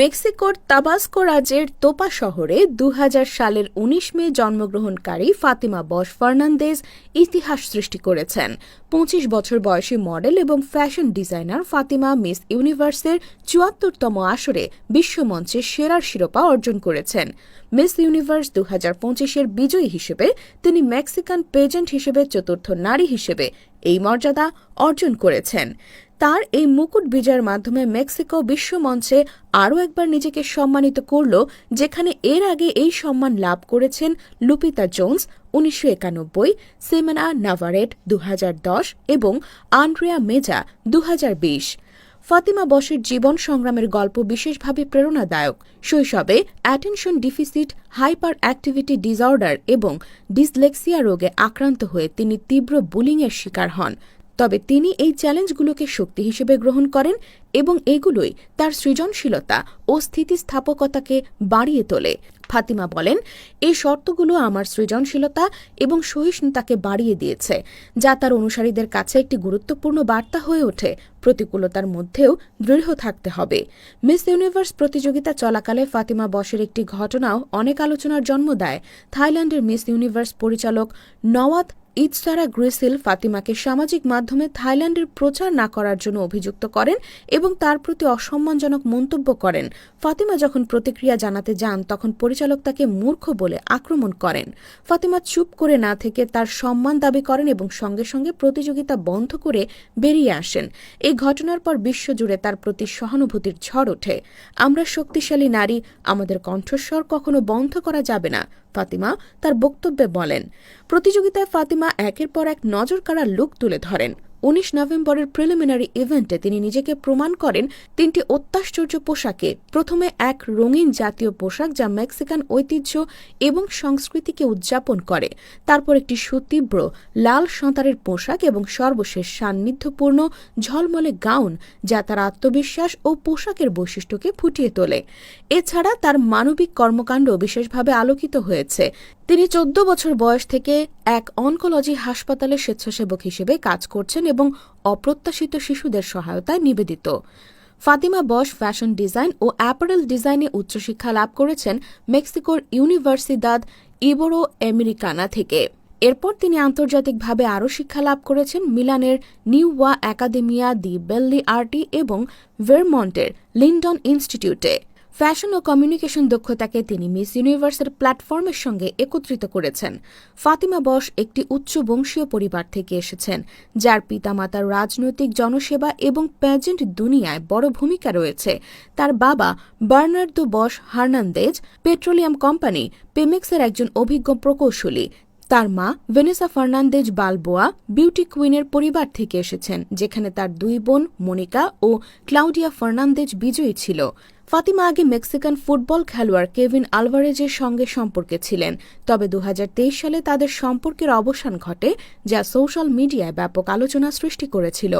মেক্সিকোর তাবাস্কো রাজ্যের তোপা শহরে ২০০০ সালের ১৯ মে জন্মগ্রহণকারী ফাতিমা বশ ফার্নান্দেজ ইতিহাস সৃষ্টি করেছেন। ২৫ বছর বয়সী মডেল এবং ফ্যাশন ডিজাইনার ফাতিমা মিস ইউনিভার্সের ৭৪তম আসরে বিশ্বমঞ্চে সেরার শিরোপা অর্জন করেছেন। মিস ইউনিভার্স ২০২৫-এর বিজয়ী হিসেবে তিনি মেক্সিকান পেজেন্ট হিসেবে চতুর্থ নারী হিসেবে এই মর্যাদা অর্জন করেছেন। তার এই মুকুট বিজয়ের মাধ্যমে মেক্সিকো বিশ্বমঞ্চে আরও একবার নিজেকে সম্মানিত করল, যেখানে এর আগে এই সম্মান লাভ করেছেন লুপিতা জোন্স ১৯৯১, সিমেনা নাভারেট ২০১০ এবং আন্দ্রেয়া মেজা ২০২০। ফাতিমা বশের জীবন সংগ্রামের গল্প বিশেষভাবে প্রেরণাদায়ক। শৈশবে attention deficit hyper activity disorder এবং ডিসলেক্সিয়া রোগে আক্রান্ত হয়ে তিনি তীব্র বুলিংয়ের শিকার হন। তবে তিনি এই চ্যালেঞ্জগুলোকে শক্তি হিসেবে গ্রহণ করেন এবং এগুলোই তার সৃজনশীলতা ও স্থিতিস্থাপকতাকে বাড়িয়ে তোলে। ফাতিমা বলেন, এই শর্তগুলো আমার সৃজনশীলতা এবং সহিষ্ণুতাকে বাড়িয়ে দিয়েছে, যা তার অনুসারীদের কাছে একটি গুরুত্বপূর্ণ বার্তা হয়ে ওঠে। প্রতিকূলতার মধ্যেও দৃঢ় থাকতে হবে। মিস ইউনিভার্স প্রতিযোগিতা চলাকালে ফাতিমা বশের একটি ঘটনাও অনেক আলোচনার জন্ম দেয়। থাইল্যান্ডের মিস ইউনিভার্স পরিচালক নওয়াত ইতসারা গ্রিসিল ফাতিমাকে সামাজিক মাধ্যমে থাইল্যান্ডের প্রচার না করার জন্য অভিযুক্ত করেন এবং তার প্রতি অসম্মানজনক মন্তব্য করেন। ফাতিমা যখন প্রতিক্রিয়া জানাতে যান, তখন পরিচালক তাকে মূর্খ বলে আক্রমণ করেন। ফাতিমা চুপ করে না থেকে তার সম্মান দাবি করেন এবং সঙ্গে সঙ্গে প্রতিযোগিতা বন্ধ করে বেরিয়ে আসেন। এই ঘটনার পর বিশ্বজুড়ে তার প্রতি সহানুভূতির ঝড় ওঠে। আমরা শক্তিশালী নারী, আমাদের কণ্ঠস্বর কখনো বন্ধ করা যাবে না, ফাতিমা তার বক্তব্যে বলেন। প্রতিযোগিতায় ফাতিমা একের পর এক নজরকাড়া লুক তুলে ধরেন। ১৯ নভেম্বরের প্রিলিমিনারি ইভেন্টে তিনি নিজেকে প্রমাণ করেন ৩টি অত্যাশ্চর্য পোশাকে। প্রথমে এক রঙিন জাতীয় পোশাক যা মেক্সিকান ঐতিহ্য এবং সংস্কৃতিকে উদযাপন করে, তারপর একটি সুতীব্র লাল সাঁতারের পোশাক এবং সর্বশেষ সান্নিধ্যপূর্ণ ঝলমলে গাউন যা তার আত্মবিশ্বাস ও পোশাকের বৈশিষ্ট্যকে ফুটিয়ে তোলে। এছাড়া তার মানবিক কর্মকাণ্ড বিশেষভাবে আলোকিত হয়েছে। তিনি ১৪ বছর বয়স থেকে এক অনকোলজি হাসপাতালে স্বেচ্ছাসেবক হিসেবে কাজ করছেন এবং অপ্রত্যাশিত শিশুদের সহায়তায় নিবেদিত। ফাতিমা বশ ফ্যাশন ডিজাইন ও অ্যাপারেল ডিজাইনে উচ্চশিক্ষা লাভ করেছেন মেক্সিকোর ইউনিভার্সিদাদ ইবোরো আমেরিকানা থেকে। এরপর তিনি আন্তর্জাতিকভাবে আরও শিক্ষা লাভ করেছেন মিলানের নিউওয়া একাডেমিয়া দি বেল্লি আর্টি এবং ভেরমন্টের লিন্ডন ইনস্টিটিউটে। ফ্যাশন ও কমিউনিকেশন দক্ষতাকে তিনি মিস ইউনিভার্সের প্ল্যাটফর্মের সঙ্গে একত্রিত করেছেন। ফাতিমা বশ একটি উচ্চ বংশীয় পরিবার থেকে এসেছেন, যার পিতামাতার রাজনৈতিক, জনসেবা এবং প্যাজেন্ট দুনিয়ায় বড় ভূমিকা রয়েছে। তার বাবা বার্নার্দো বশ হার্নান্দেজ পেট্রোলিয়াম কোম্পানি পেমেক্সের একজন অভিজ্ঞ প্রকৌশলী। তার মা ভেনেসা ফার্নান্দেজ বালবোয়া বিউটি কুইনের পরিবার থেকে এসেছেন, যেখানে তার দুই বোন মনিকা ও ক্লাউডিয়া ফার্নান্দেজ বিজয়ী ছিল। ফাতিমা আগে মেক্সিকান ফুটবল খেলোয়াড় কেভিন আলভারেজের সঙ্গে সম্পর্কে ছিলেন, তবে ২০২৩ সালে তাদের সম্পর্কের অবসান ঘটে, যা সোশ্যাল মিডিয়ায় ব্যাপক আলোচনা সৃষ্টি করেছিল।